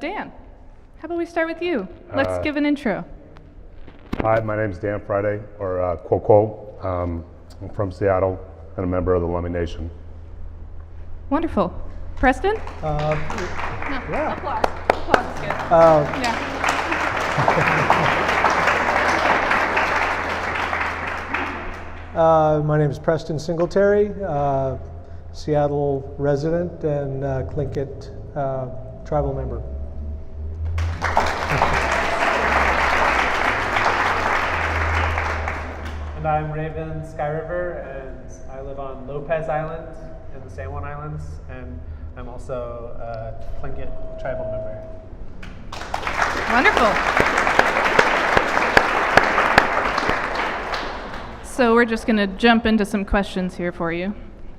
Dan, how about we start with you? Let's give an intro. Hi, my name is Dan Friday, or Quoquo. I'm from Seattle and a member of the Lummi Nation. Wonderful. Preston? Yeah. Applause. Applause is good. Yeah. My name is Preston Singletary, Seattle resident and Tlingit tribal member. And I'm Raven Skyriver, and I live on Lopez Island in the San Juan Islands, and I'm also a Tlingit tribal member. Wonderful. So we're just going to jump into some questions here for you.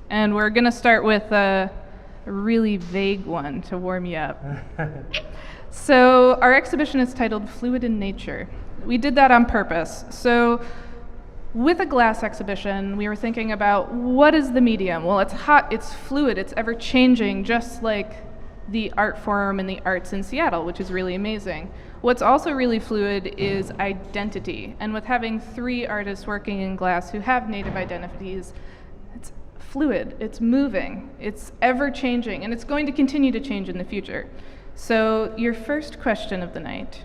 And we're going to start with a really vague one to warm you up. So our exhibition is titled Fluid in Nature. We did that on purpose. So with a glass exhibition, we were thinking about what is the medium? Well, it's hot, it's fluid, it's ever changing, just like the art form and the arts in Seattle, which is really amazing. What's also really fluid is identity. And with having 3 artists working in glass who have native identities, it's fluid, it's moving, it's ever changing, and it's going to continue to change in the future. So your first question of the night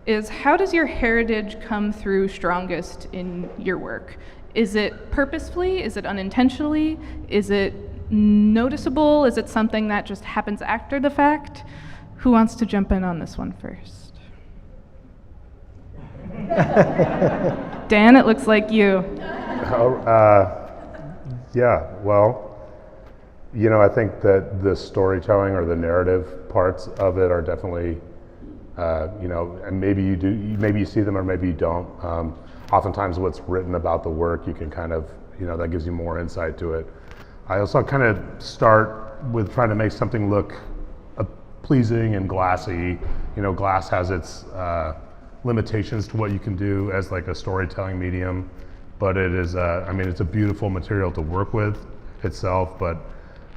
is, how does your heritage come through strongest in your work? Is it purposefully? Is it unintentionally? Is it noticeable? Is it something that just happens after the fact? Who wants to jump in on this one first? Dan, it looks like you. Yeah, well, you know, I think that the storytelling or the narrative parts of it are definitely, you know, and maybe you do, maybe you see them or maybe you don't. Oftentimes what's written about the work, you can kind of, you know, that gives you more insight to it. I also kind of start with trying to make something look pleasing and glassy. You know, glass has its limitations to what you can do as like a storytelling medium, but it is, I mean, it's a beautiful material to work with itself, but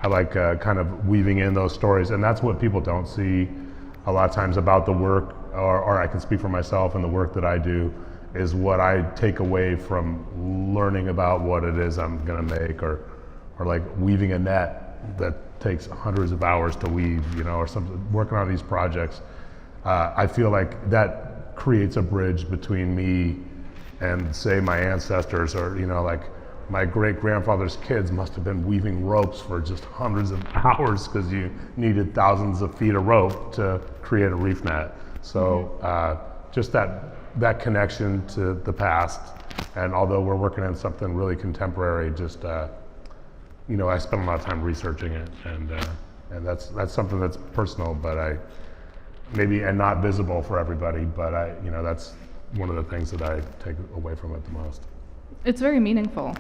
I like kind of weaving in those stories, and that's what people don't see a lot of times about the work, or I can speak for myself and the work that I do, is what I take away from learning about what it is I'm gonna make, or like weaving a net that takes hundreds of hours to weave, you know, or something, working on these projects. I feel like that creates a bridge between me and, say, my ancestors, or, you know, like my great-grandfather's kids must have been weaving ropes for just hundreds of hours because you needed thousands of feet of rope to create a reef net. So just that connection to the past, and although we're working on something really contemporary, just you know, I spend a lot of time researching it, and that's something that's personal, but and not visible for everybody, but you know, that's one of the things that I take away from it the most. It's very meaningful.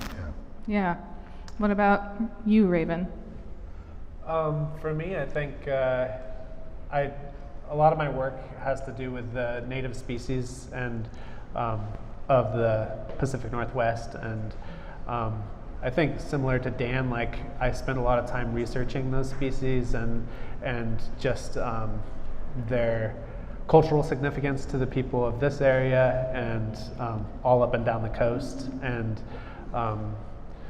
Yeah. What about you, Raven? For me, I think a lot of my work has to do with the native species and of the Pacific Northwest, and I think similar to Dan, like I spend a lot of time researching those species and just their cultural significance to the people of this area and all up and down the coast. And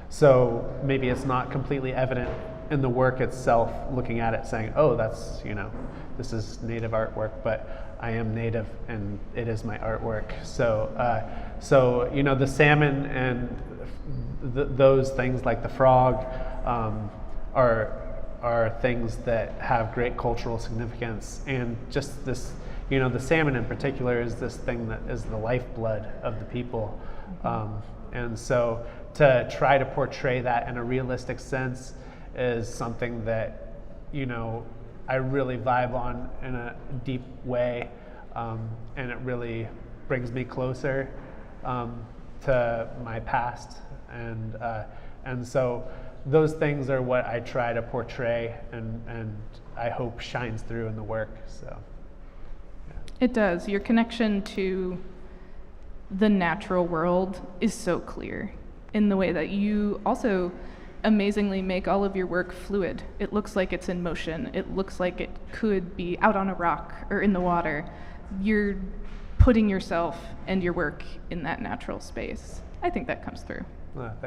so maybe it's not completely evident in the work itself, looking at it saying, oh, that's, you know, this is native artwork, but I am native and it is my artwork. So, you know, the salmon and those things like the frog are things that have great cultural significance, and just this, you know, the salmon in particular is this thing that is the lifeblood of the people. And so to try to portray that in a realistic sense is something that, you know, I really vibe on in a deep way, and it really brings me closer to my past, and so those things are what I try to portray, and I hope shines through in the work. So yeah. It does. Your connection to the natural world is so clear in the way that you also amazingly make all of your work fluid. It looks like it's in motion. It looks like it could be out on a rock or in the water. You're putting yourself and your work in that natural space. I think that comes through.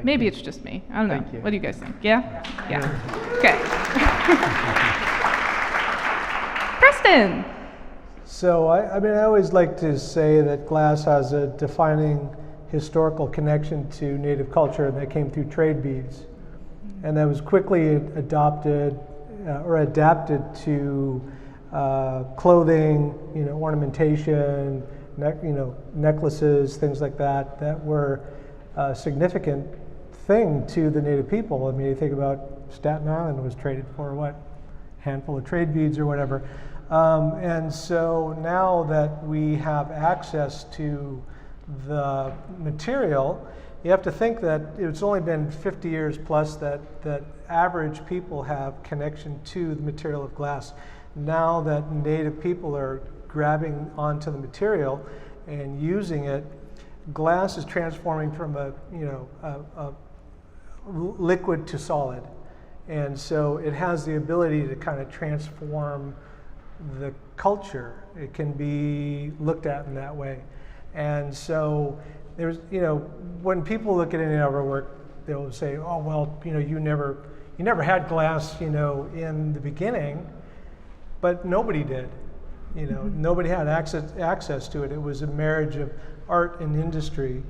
Maybe it's just me. I don't know. Thank you. What do you guys think? Yeah? Yeah. Okay. Preston! So I mean, I always like to say that glass has a defining historical connection to native culture, and that came through trade beads. And that was quickly adopted or adapted to clothing, ornamentation, necklaces, things like that, that were a significant thing to the native people. I mean, you think about Staten Island was traded for what? A handful of trade beads or whatever. And so now that we have access to the material, you have to think that it's only been 50 years plus that average people have connection to the material of glass. Now that native people are grabbing onto the material and using it, glass is transforming from a liquid to solid. And so it has the ability to kind of transform the culture. It can be looked at in that way. And so there's, when people look at any of our work, they'll say, oh, well, you never had glass, in the beginning, but nobody did. Nobody had access to it. It was a marriage of art and industry.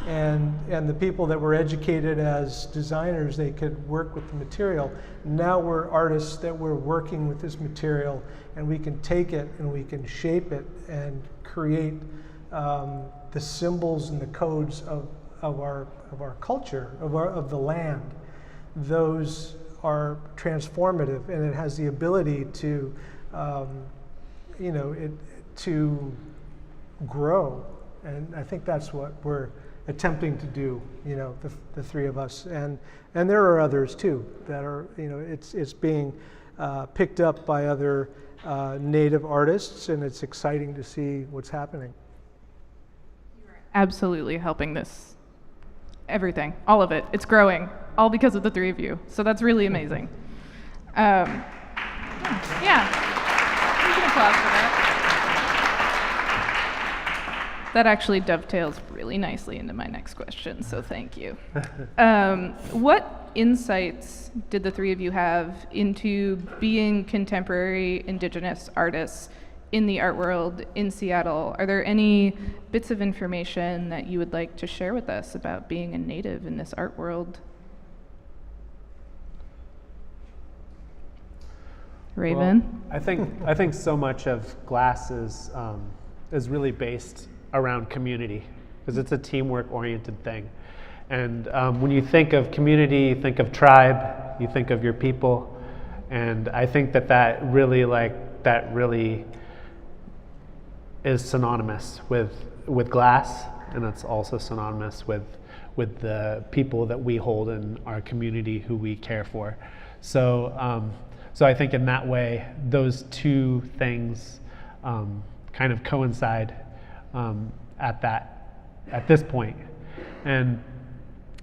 And the people that were educated as designers, they could work with the material. Now we're artists that we're working with this material, and we can take it and we can shape it and create the symbols and the codes of our culture, of the land. Those are transformative, and it has the ability to to grow. And I think that's what we're attempting to do, the three of us, and there are others too that are, it's being picked up by other native artists, and it's exciting to see what's happening. Absolutely helping this, everything, all of it. It's growing, all because of the three of you. So that's really amazing. Yeah, you can applause for that. That actually dovetails really nicely into my next question, so thank you. What insights did the three of you have into being contemporary Indigenous artists in the art world in Seattle? Are there any bits of information that you would like to share with us about being a native in this art world? Raven? Well, I think so much of glass is really based around community, because it's a teamwork-oriented thing. And when you think of community, you think of tribe, you think of your people, and I think that really is synonymous with glass, and it's also synonymous with the people that we hold in our community who we care for. So I think in that way, those two things kind of coincide at this point. And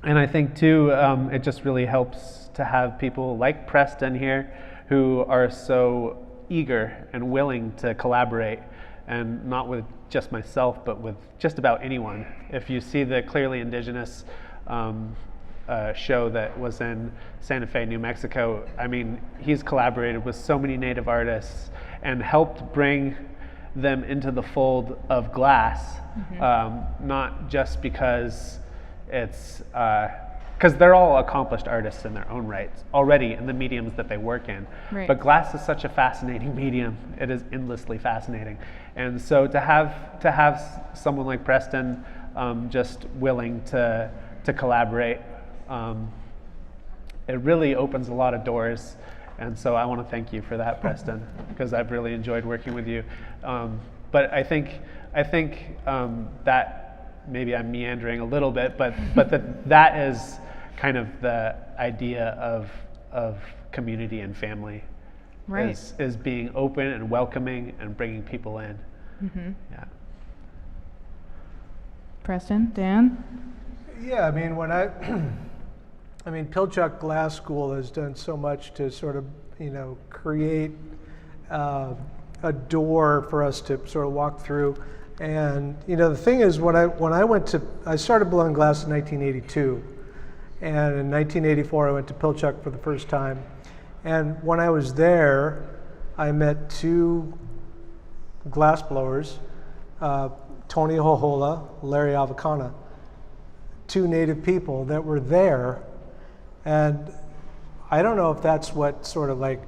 I think too, it just really helps to have people like Preston here who are so eager and willing to collaborate, and not with just myself, but with just about anyone. If you see the Clearly Indigenous show that was in Santa Fe, New Mexico, I mean, he's collaborated with so many native artists and helped bring them into the fold of glass, not just because it's because they're all accomplished artists in their own rights already in the mediums that they work in. Right. But glass is such a fascinating medium. It is endlessly fascinating. And so to have someone like Preston just willing to collaborate, it really opens a lot of doors. And so I want to thank you for that, Preston, because I've really enjoyed working with you. But I think that maybe I'm meandering a little bit, but that is kind of the idea of community and family, Right. is being open and welcoming and bringing people in. Mm-hmm. Yeah. Preston, Dan? Yeah, I mean, when I mean, Pilchuck Glass School has done so much to sort of, create a door for us to sort of walk through. And the thing is, when I started blowing glass in 1982, and in 1984 I went to Pilchuck for the first time. And when I was there, I met two glass blowers, Tony Hohola, Larry Avicana, two native people that were there. And I don't know if that's what sort of like,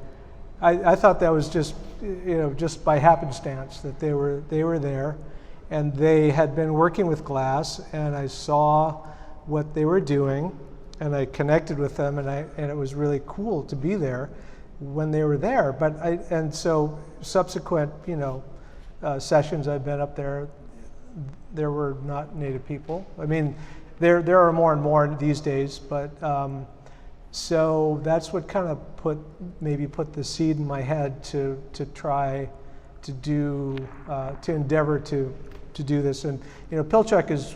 I thought that was just, just by happenstance that they were there, and they had been working with glass, and I saw what they were doing, and I connected with them, and it was really cool to be there when they were there. And so subsequent, sessions I've been up there, there were not native people. I mean, there are more and more these days, but so that's what kind of put the seed in my head to try to do to endeavor to do this. And Pilchuck is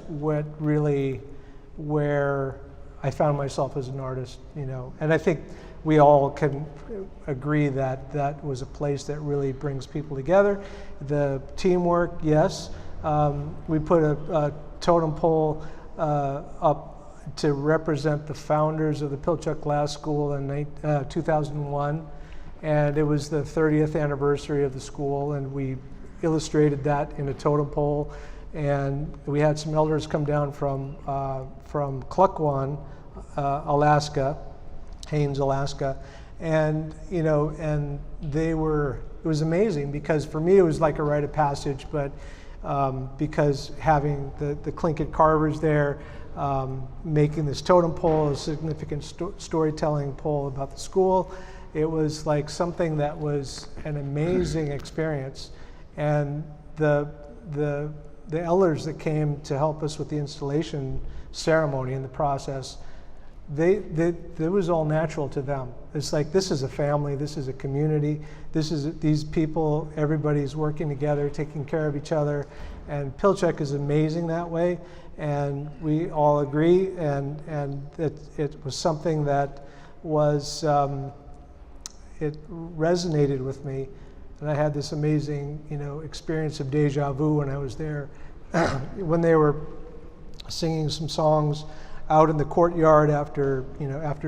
where I found myself as an artist, and I think we all can agree that that was a place that really brings people together. The teamwork, yes. We put a totem pole up to represent the founders of the Pilchuck Glass School in 2001, and it was the 30th anniversary of the school, and we illustrated that in a totem pole. And we had some elders come down from Klukwan, Alaska, Haines, Alaska, and and it was amazing, because for me it was like a rite of passage, but because having the Tlingit carvers there, making this totem pole a significant storytelling pole about the school, it was like something that was an amazing experience. And the elders that came to help us with the installation ceremony and the process, it was all natural to them. It's like, this is a family, this is a community, these people, everybody's working together, taking care of each other, and Pilchuck is amazing that way, and we all agree, and it was something that was, it resonated with me, and I had this amazing, experience of deja vu when I was there, when they were singing some songs out in the courtyard after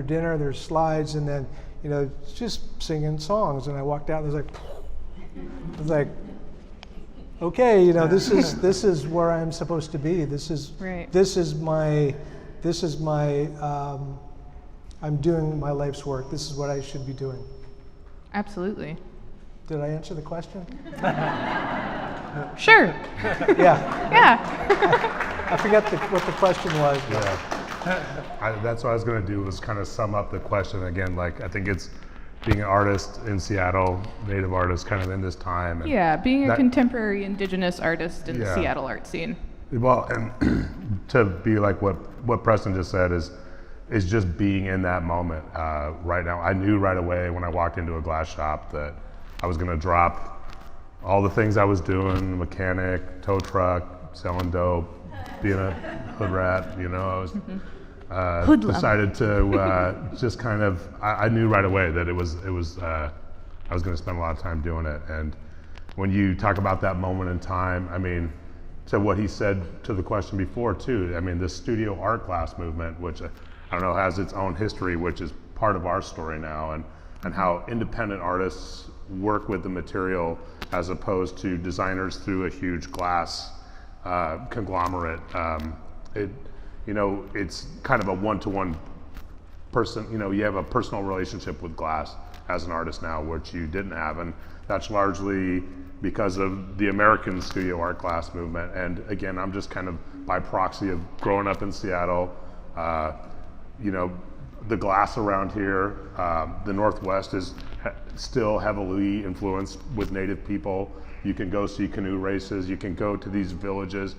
dinner. There's slides, and then just singing songs. And I walked out, and I was like, okay, this is where I'm supposed to be. This is my I'm doing my life's work. This is what I should be doing. Absolutely. Did I answer the question? Sure. Yeah. Yeah. I forget what the question was. Yeah. That's what I was going to do, was kind of sum up the question again. Like, I think it's being an artist in Seattle, native artist, kind of in this time. And yeah, being a contemporary indigenous artist in the Yeah. Seattle art scene. Well, and to be like what Preston just said is just being in that moment right now. I knew right away when I walked into a glass shop that I was going to drop all the things I was doing: mechanic, tow truck, selling dope, being a hood rat. I was decided to just kind of. I knew right away that it was. I was going to spend a lot of time doing it. And when you talk about that moment in time, I mean, to what he said to the question before too. I mean, the studio art glass movement, which I don't know, has its own history, which is part of our story now, and how independent artists work with the material as opposed to designers through a huge glass conglomerate. It's kind of a one-to-one person. You have a personal relationship with glass as an artist now, which you didn't have, and that's largely because of the American studio art glass movement. And again, I'm just kind of by proxy of growing up in Seattle. The glass around here, the Northwest is still heavily influenced with native people. You can go see canoe races, you can go to these villages.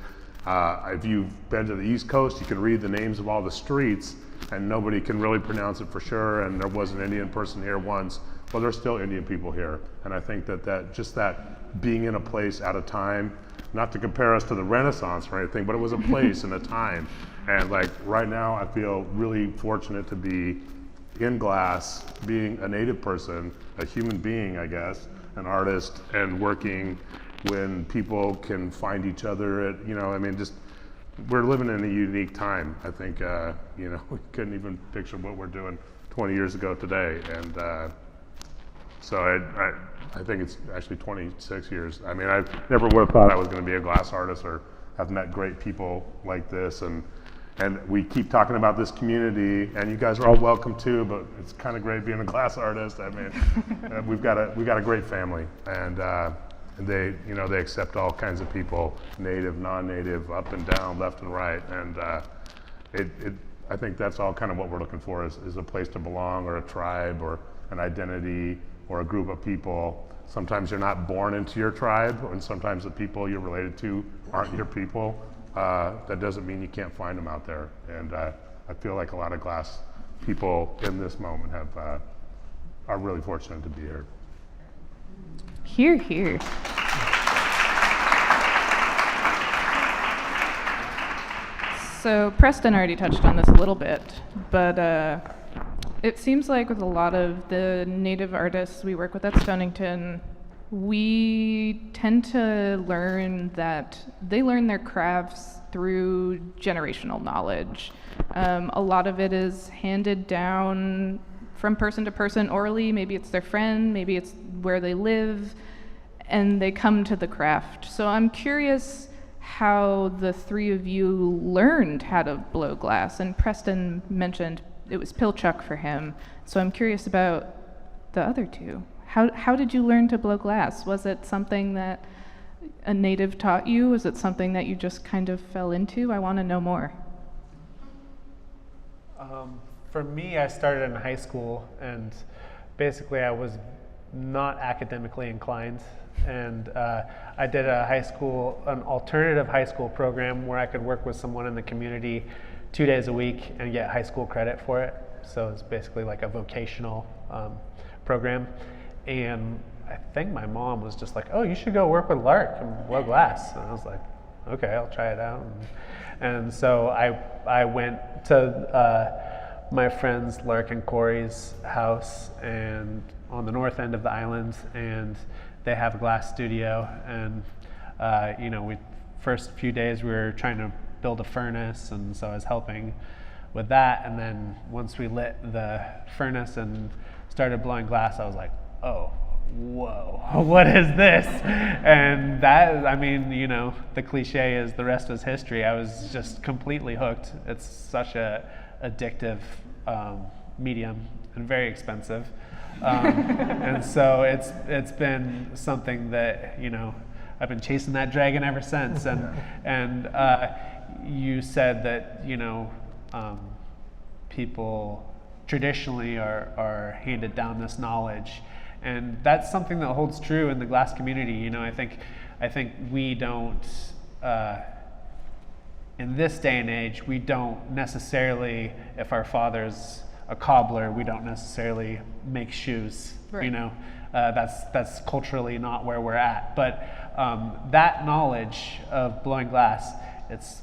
If you've been to the East Coast, you can read the names of all the streets and nobody can really pronounce it for sure, and there was an Indian person here once. Well, there's still Indian people here. And I think that being in a place at a time not to compare us to the Renaissance or anything, but it was a place and a time. And like right now, I feel really fortunate to be in glass, being a native person, a human being, I guess, an artist, and working when people can find each other at, just, we're living in a unique time. I think, we couldn't even picture what we're doing 20 years ago today. And so I think it's actually 26 years. I mean, I never would have thought I was going to be a glass artist or have met great people like this. And we keep talking about this community, and you guys are all welcome too, but it's kind of great being a glass artist. I mean, we've got a great family, and they accept all kinds of people, native, non-native, up and down, left and right. And I think that's all kind of what we're looking for is a place to belong, or a tribe, or an identity, or a group of people. Sometimes you're not born into your tribe, and sometimes the people you're related to aren't your people. That doesn't mean you can't find them out there. And I feel like a lot of glass people in this moment are really fortunate to be here. Hear, hear. So Preston already touched on this a little bit, but it seems like with a lot of the native artists we work with at Stonington, we tend to learn that they learn their crafts through generational knowledge. A lot of it is handed down from person to person orally. Maybe it's their friend, maybe it's where they live, and they come to the craft. So I'm curious how the three of you learned how to blow glass. And Preston mentioned it was Pilchuck for him. So I'm curious about the other two. How did you learn to blow glass? Was it something that a native taught you? Was it something that you just kind of fell into? I want to know more. For me, I started in high school, and basically I was not academically inclined. And I did an alternative high school program where I could work with someone in the community 2 days a week and get high school credit for it. So it's basically like a vocational program. And I think my mom was just like, "Oh, you should go work with Lark and blow glass." And I was like, "Okay, I'll try it out." And so I went to my friends Lark and Corey's house and on the north end of the island, and they have a glass studio. And we first few days we were trying to build a furnace, and so I was helping with that. And then once we lit the furnace and started blowing glass, I was like, "Oh, whoa, what is this?" And that, the cliche is the rest was history. I was just completely hooked. It's such a addictive medium and very expensive. And so it's been something that, I've been chasing that dragon ever since. And you said that, people traditionally are handed down this knowledge. And that's something that holds true in the glass community. I think we don't, in this day and age, we don't necessarily, if our father's a cobbler, we don't necessarily make shoes. Right. That's culturally not where we're at. But that knowledge of blowing glass, it's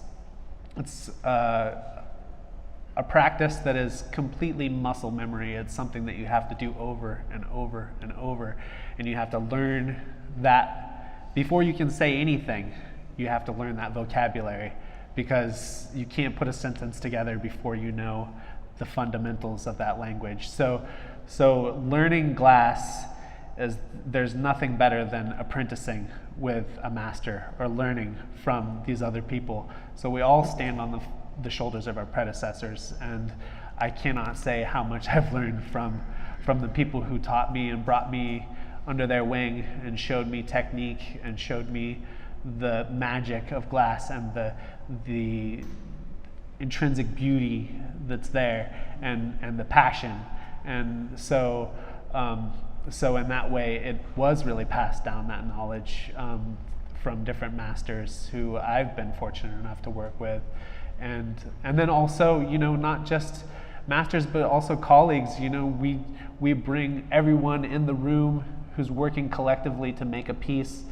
a practice that is completely muscle memory. It's something that you have to do over and over and over, and you have to learn that before you can say anything. You have to learn that vocabulary, because you can't put a sentence together before you know the fundamentals of that language. So learning glass there's nothing better than apprenticing with a master or learning from these other people. So we all stand on the shoulders of our predecessors, and I cannot say how much I've learned from the people who taught me and brought me under their wing and showed me technique and showed me the magic of glass and the intrinsic beauty that's there and the passion. And so in that way it was really passed down, that knowledge from different masters who I've been fortunate enough to work with. And then also, not just masters, but also colleagues. We bring everyone in the room who's working collectively to make a piece.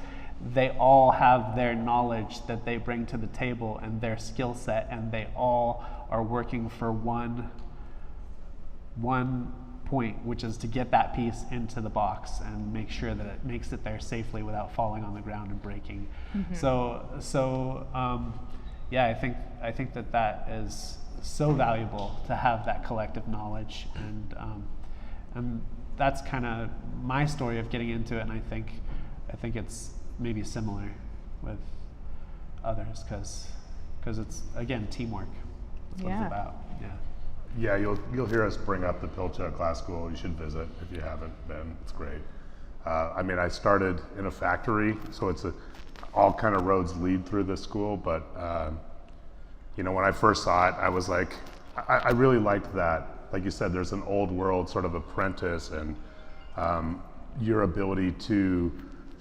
they all have their knowledge that they bring to the table and their skill set, and they all are working for one point, which is to get that piece into the box and make sure that it makes it there safely without falling on the ground and breaking. Yeah, I think that is so valuable to have that collective knowledge, and that's kind of my story of getting into it, and I think it's maybe similar with others because it's, again, teamwork. That's what it's about. Yeah, you'll hear us bring up the Pilchuck Glass School. You should visit if you haven't been. It's great. I mean, I started in a factory, so all kind of roads lead through this school. But you know, when I first saw it, I was like, I really liked that. Like you said, there's an old world sort of apprentice, and your ability to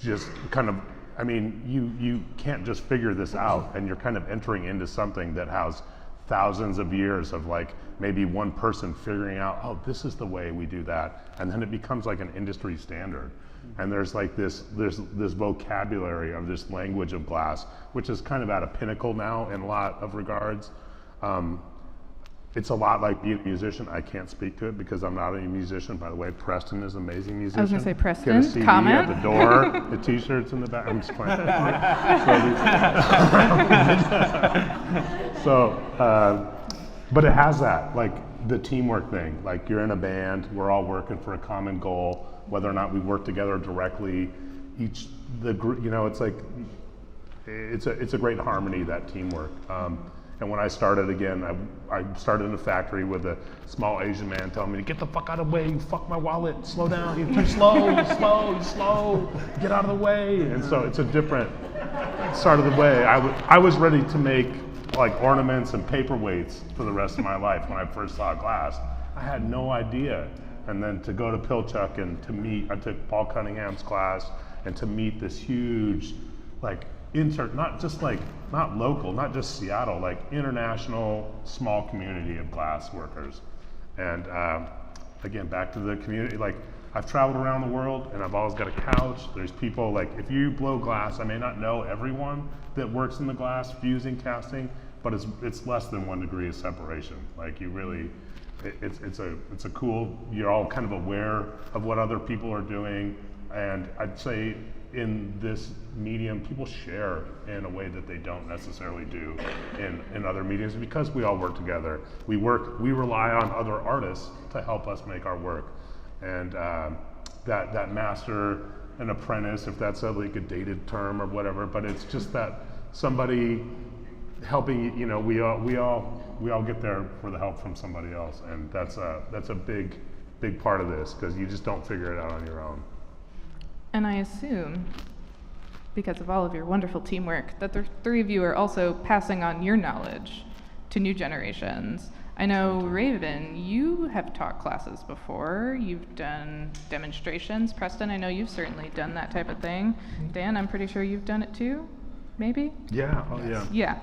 just kind of, I mean, you can't just figure this out, and you're kind of entering into something that has thousands of years of like maybe one person figuring out, oh, this is the way we do that, and then it becomes like an industry standard. And there's like this vocabulary of this language of glass, which is kind of at a pinnacle now in a lot of regards. It's a lot like being a musician. I can't speak to it because I'm not a musician. By the way, Preston is an amazing musician. I was going to say, Preston, Get a CD comment. at the door, the t-shirts in the back. I'm just playing. But it has that, like the teamwork thing. Like you're in a band, we're all working for a common goal, whether or not we work together directly. It's like it's a great harmony, that teamwork. And when I started again, I started in a factory with a small Asian man telling me to get the fuck out of the way, you fuck my wallet, slow down, you're too slow, you're slow, get out of the way. And so it's a different start of the way. I was ready to make like ornaments and paperweights for the rest of my life when I first saw glass. I had no idea. And then to go to Pilchuck and to meet, I took Paul Cunningham's class, and to meet this huge, like, not local, not just Seattle, like international small community of glass workers. And again, back to the community, like I've traveled around the world and I've always got a couch. There's people, like if you blow glass, I may not know everyone that works in the glass, fusing, casting, but it's less than 1 degree of separation. Like you really, it's a cool, you're all kind of aware of what other people are doing. And I'd say in this medium, people share in a way that they don't necessarily do in other mediums, because we all work together. We rely on other artists to help us make our work. And that master and apprentice, if that's like a dated term or whatever, but it's just that somebody helping, you know, we all get there for the help from somebody else. And that's a big part of this, because you just don't figure it out on your own. And I assume, because of all of your wonderful teamwork, that the three of you are also passing on your knowledge to new generations. I know, Raven, you have taught classes before. You've done demonstrations. Preston, I know you've certainly done that type of thing. Dan, I'm pretty sure you've done it too, maybe? Yeah, oh yeah. Yeah.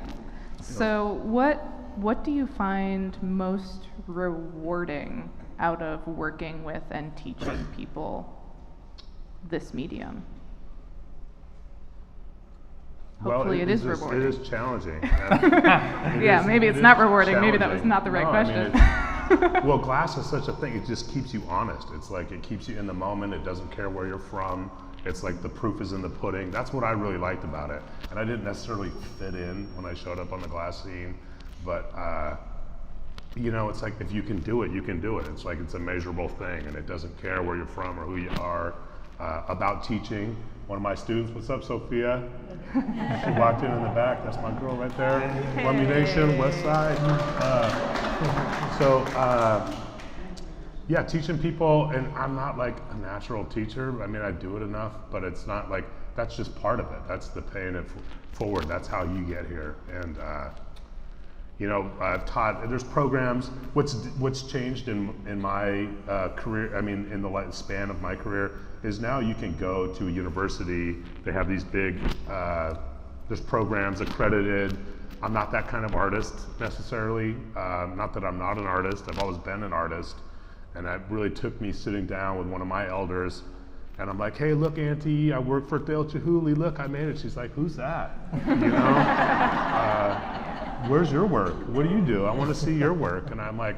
So what do you find most rewarding out of working with and teaching people this medium? Hopefully it is rewarding. It is challenging. Yeah, maybe it's not rewarding. Maybe that was not the right question. I mean, well, glass is such a thing. It just keeps you honest. It's like it keeps you in the moment. It doesn't care where you're from. It's like the proof is in the pudding. That's what I really liked about it. And I didn't necessarily fit in when I showed up on the glass scene, but you know, it's like if you can do it, you can do it. It's like it's a measurable thing, and it doesn't care where you're from or who you are. About teaching, one of my students, what's up, Sophia? She walked in the back. That's my girl right there. Lummi Nation, West Side. Yeah, teaching people, and I'm not like a natural teacher. I mean, I do it enough, but it's not like, that's just part of it. That's the paying it forward. That's how you get here. And you know, I've taught, there's programs, what's changed in my career, I mean, in the span of my career, is now you can go to a university, they have these big, there's programs accredited. I'm not that kind of artist necessarily, not that I'm not an artist, I've always been an artist, and it really took me sitting down with one of my elders And I'm like, hey, look, Auntie, I work for Dale Chihuly. Look, I made it. She's like, who's that? You know, where's your work? What do you do? I want to see your work. And I'm like,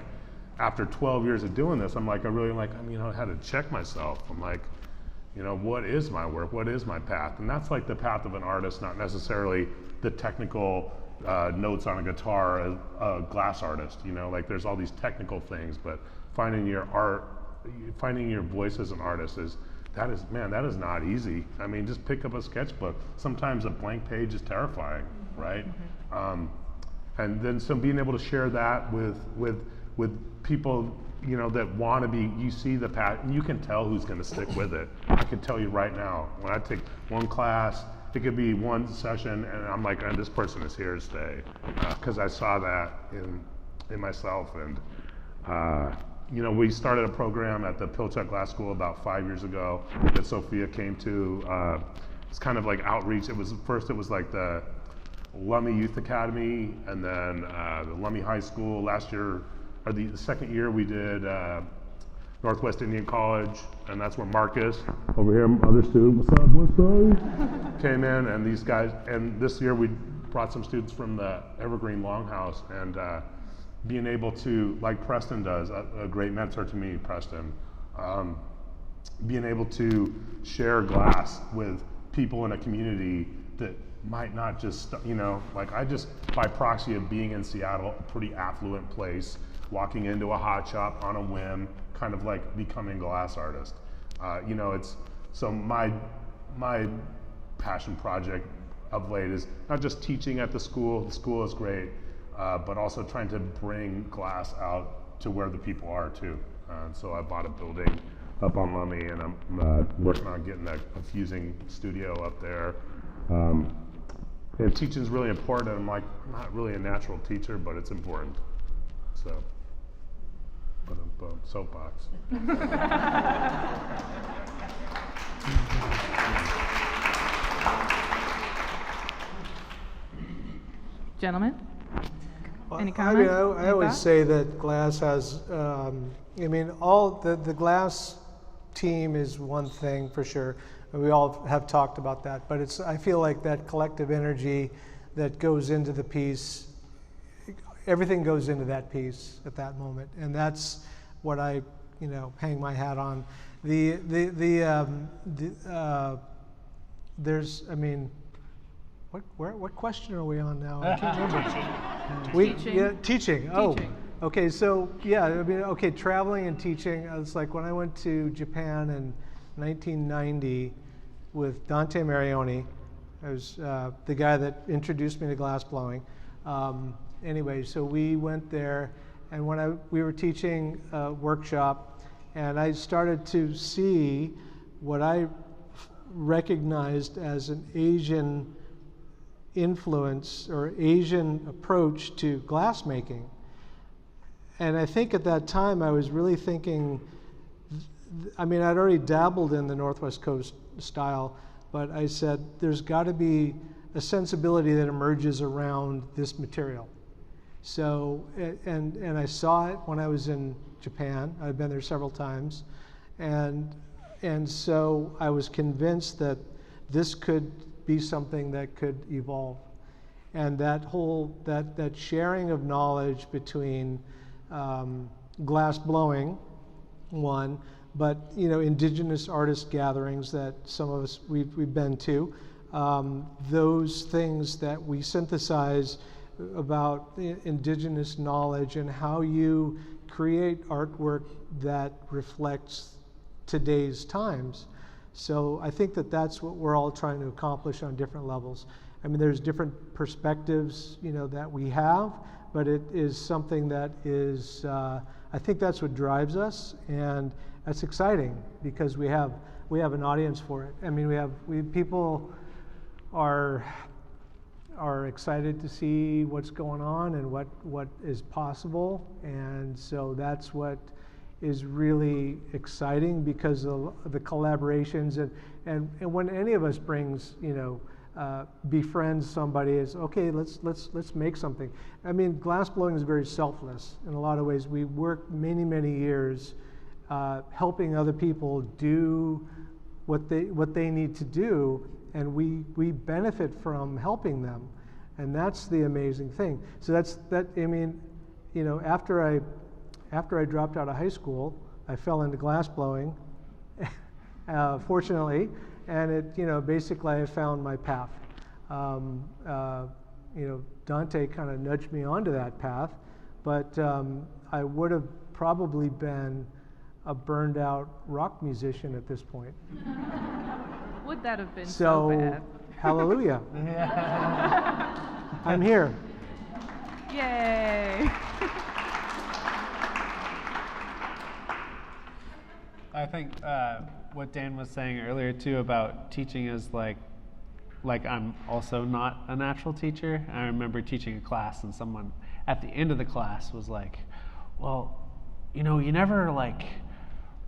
after 12 years of doing this, I'm like, I had to check myself. I'm like, you know, what is my work? What is my path? And that's like the path of an artist, not necessarily the technical notes on a guitar, a glass artist, you know, like there's all these technical things, but finding your voice as an artist that is not easy. I mean, just pick up a sketchbook. Sometimes a blank page is terrifying, right? And then being able to share that with people, you know, that want to be, you see the path, and you can tell who's going to stick with it. I can tell you right now, when I take one class, it could be one session, and I'm like, this person is here to stay, because I saw that in myself. And you know, we started a program at the Pilchuck Glass School about 5 years ago that Sophia came to. It's kind of like outreach. It was like the Lummi Youth Academy, and then the Lummi High School. Last year, or the second year, we did Northwest Indian College, and that's where Marcus, over here, other student, what's up, came in, and these guys, and this year we brought some students from the Evergreen Longhouse, and being able to, like Preston does, a great mentor to me, Preston, being able to share glass with people in a community that might not just, you know, like I just, by proxy of being in Seattle, a pretty affluent place, walking into a hot shop on a whim, kind of like becoming a glass artist. You know, so my passion project of late is not just teaching at the school is great, but also trying to bring glass out to where the people are too. So I bought a building up on Lummi, and I'm working on getting a fusing studio up there. And teaching is really important. I'm like, I'm not really a natural teacher, but it's important. So, soapbox. Gentlemen? Any I comments? mean, I Any always thoughts? say that glass has, I mean, all the glass team is one thing for sure. We all have talked about that, but I feel like that collective energy that goes into the piece, everything goes into that piece at that moment, and that's what I, you know, hang my hat on. There's, I mean, what question are we on now? I can't remember. Teaching. Teaching. Oh, Teaching. okay. So yeah, I mean, okay, traveling and teaching. It's like when I went to Japan in 1990 with Dante Marioni. I was the guy that introduced me to glass blowing. Anyway, so we went there, and when we were teaching a workshop, and I started to see what I recognized as an Asian influence or Asian approach to glass making. And I think at that time I was really thinking, I mean, I'd already dabbled in the Northwest Coast style, but I said there's got to be a sensibility that emerges around this material. So, and I saw it when I was in Japan. I've been there several times, and so I was convinced that this could be something that could evolve, and that sharing of knowledge between glass blowing, one, but you know, indigenous artist gatherings that some of us we've been to, those things that we synthesize about indigenous knowledge and how you create artwork that reflects today's times. So I think that that's what we're all trying to accomplish on different levels. I mean, there's different perspectives, you know, that we have, but it is something that is, I think that's what drives us, and that's exciting because we have an audience for it. I mean, people are excited to see what's going on and what is possible, and so that's what is really exciting because of the collaborations and when any of us brings, you know, befriends somebody, is okay, let's make something. I mean, glass blowing is very selfless in a lot of ways. We work many years helping other people do what they need to do, and we benefit from helping them, and that's the amazing thing. So I mean, you know, after I dropped out of high school, I fell into glass blowing, fortunately, and it, you know, basically I found my path. You know, Dante kind of nudged me onto that path, but I would have probably been a burned out rock musician at this point. Would that have been so bad? Hallelujah. I'm here. Yay! I think what Dan was saying earlier too about teaching is like I'm also not a natural teacher. I remember teaching a class and someone at the end of the class was like, well, you know, you never like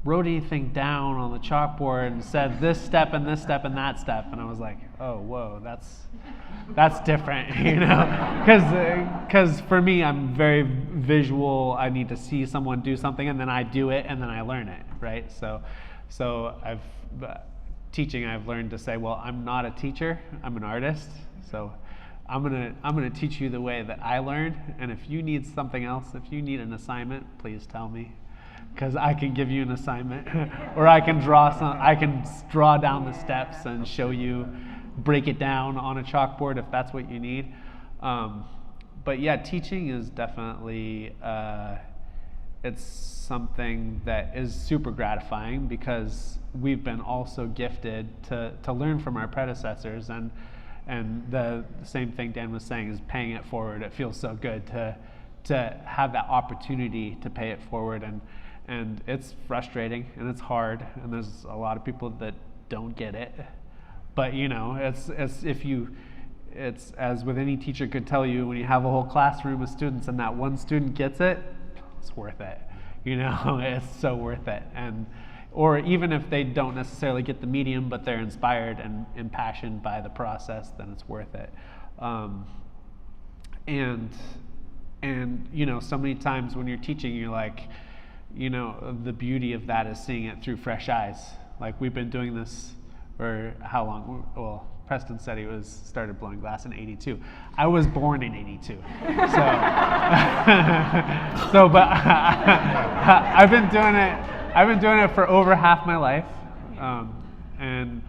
wrote anything down on the chalkboard and said this step and this step and that step. And I was like, oh, whoa, that's different, you know? Because for me, I'm very visual. I need to see someone do something and then I do it and then I learn it, right? So teaching, I've learned to say, well, I'm not a teacher, I'm an artist. So I'm gonna teach you the way that I learned. And if you need something else, if you need an assignment, please tell me. Because I can give you an assignment, or I can draw down the steps and show you, break it down on a chalkboard if that's what you need. But yeah, teaching is definitely it's something that is super gratifying because we've been also gifted to learn from our predecessors, and the same thing Dan was saying is paying it forward. It feels so good to have that opportunity to pay it forward, and it's frustrating and it's hard, and there's a lot of people that don't get it. But you know, it's as with any teacher could tell you, when you have a whole classroom of students and that one student gets it, it's worth it. You know, it's so worth it. Or even if they don't necessarily get the medium, but they're inspired and impassioned by the process, then it's worth it. And you know, so many times when you're teaching, you're like, you know, the beauty of that is seeing it through fresh eyes. Like we've been doing this for how long? Well, Preston said he started blowing glass in '82. I was born in '82, but I've been doing it for over half my life, and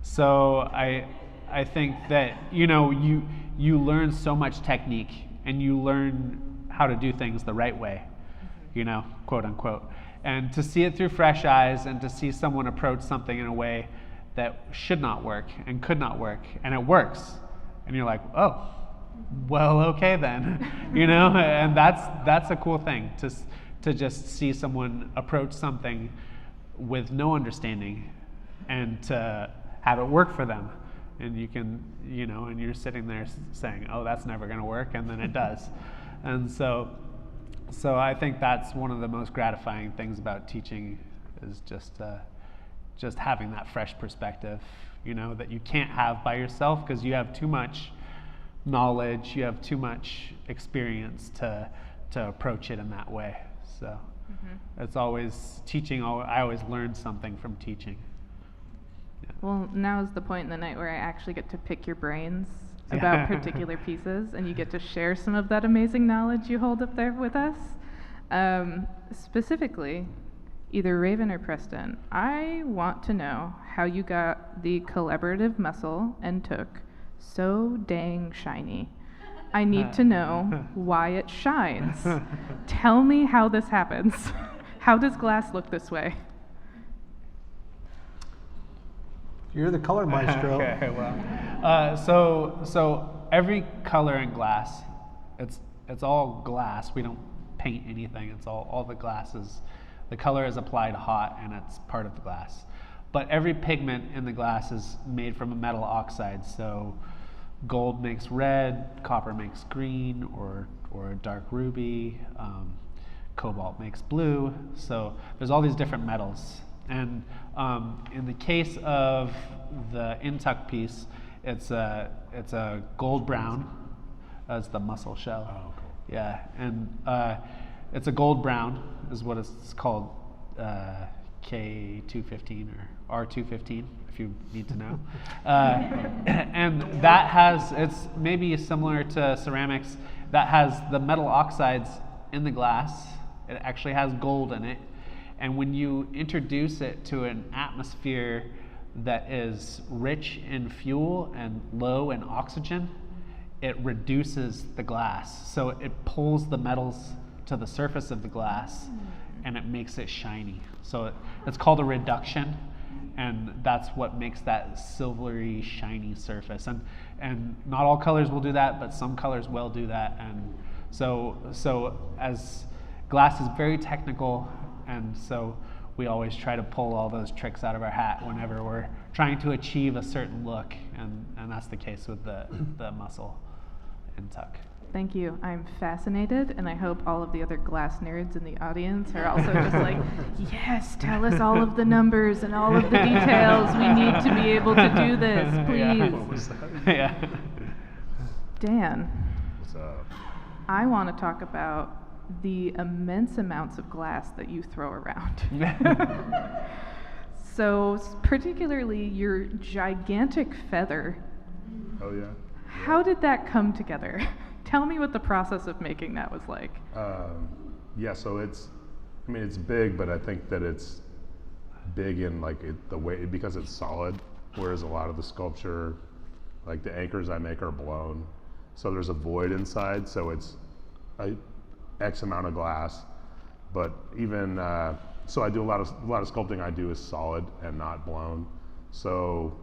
so I think that, you know, you learn so much technique and you learn how to do things the right way, you know, quote unquote, and to see it through fresh eyes and to see someone approach something in a way that should not work and could not work, and it works, and you're like, oh, well, okay then, you know, and that's a cool thing to just see someone approach something with no understanding and to have it work for them, and you can, you know, and you're sitting there saying, oh, that's never going to work, and then it does. And so I think that's one of the most gratifying things about teaching is just having that fresh perspective, you know, that you can't have by yourself because you have too much knowledge, you have too much experience to approach it in that way. So it's always teaching. I always learn something from teaching. Yeah. Well, now is the point in the night where I actually get to pick your brains about particular pieces, and you get to share some of that amazing knowledge you hold up there with us. Specifically, either Raven or Preston, I want to know how you got the collaborative muscle and took so dang shiny. I need to know why it shines. Tell me how this happens. How does glass look this way? You're the color maestro. Okay, well, so every color in glass, it's all glass. We don't paint anything. It's all the glasses. The color is applied hot and it's part of the glass. But every pigment in the glass is made from a metal oxide. So gold makes red, copper makes green, or dark ruby, cobalt makes blue. So there's all these different metals. And in the case of the intuck piece, it's a gold brown as the muscle shell. Oh, cool. Yeah, and it's a gold brown is what it's called, K215 or R215, if you need to know. And that has, it's maybe similar to ceramics, that has the metal oxides in the glass. It actually has gold in it. And when you introduce it to an atmosphere that is rich in fuel and low in oxygen, it reduces the glass. So it pulls the metals to the surface of the glass and it makes it shiny. So it's called a reduction, and that's what makes that silvery, shiny surface. And not all colors will do that, but some colors will do that. And so as glass is very technical, and so we always try to pull all those tricks out of our hat whenever we're trying to achieve a certain look, and that's the case with the muscle in tuck. Thank you. I'm fascinated, and I hope all of the other glass nerds in the audience are also just like, yes, tell us all of the numbers and all of the details. We need to be able to do this, please. Yeah. Dan, What's up? I want to talk about the immense amounts of glass that you throw around. So, particularly your gigantic feather. Oh yeah. How did that come together? Tell me what the process of making that was like. Yeah, so it's big, but I think that it's big in like the way, because it's solid, whereas a lot of the sculpture, like the anchors I make, are blown. So there's a void inside, so it's a X amount of glass. But even, so I do a lot of sculpting I do is solid and not blown. So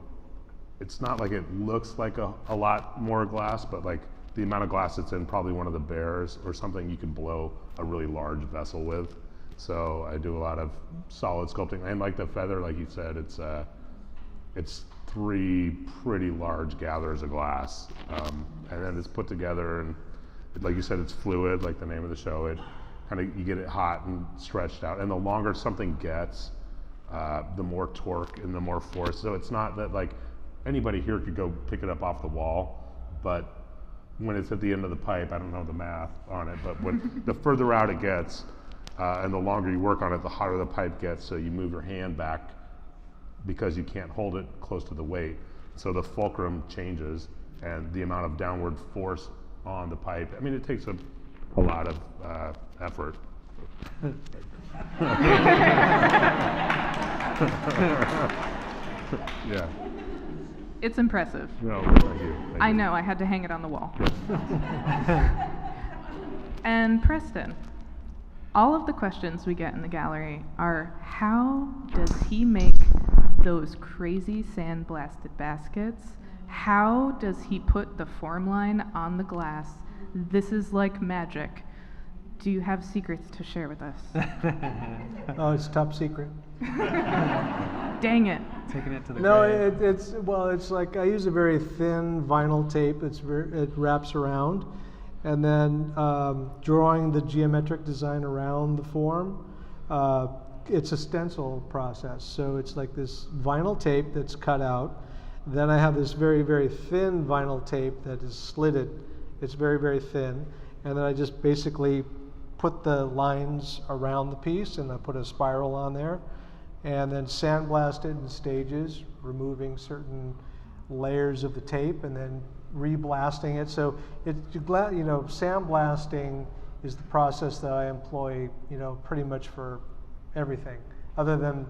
it's not like it looks like a lot more glass, but like the amount of glass that's in probably one of the bears or something you can blow a really large vessel with. So I do a lot of solid sculpting, and like the feather, like you said, it's 3 pretty large gathers of glass, and then it's put together, and like you said, it's fluid, like the name of the show. It kind of, you get it hot and stretched out, and the longer something gets, the more torque and the more force. So it's not that like anybody here could go pick it up off the wall, but when it's at the end of the pipe, I don't know the math on it, but when the further out it gets, and the longer you work on it, the hotter the pipe gets. So you move your hand back because you can't hold it close to the weight. So the fulcrum changes, and the amount of downward force on the pipe. I mean, it takes a lot of effort. Yeah. It's impressive. No, thank you. I know, I had to hang it on the wall. And Preston, all of the questions we get in the gallery are, how does he make those crazy sandblasted baskets? How does he put the form line on the glass? This is like magic. Do you have secrets to share with us? Oh, it's top secret. Dang it. Taking it to the No, grave. it's like I use a very thin vinyl tape. It wraps around, and then drawing the geometric design around the form. It's a stencil process, so it's like this vinyl tape that's cut out. Then I have this very, very thin vinyl tape that is slitted. It's very, very thin, and then I just basically put the lines around the piece, and I put a spiral on there, and then sandblast it in stages, removing certain layers of the tape, and then reblasting it. So sandblasting is the process that I employ, pretty much for everything, other than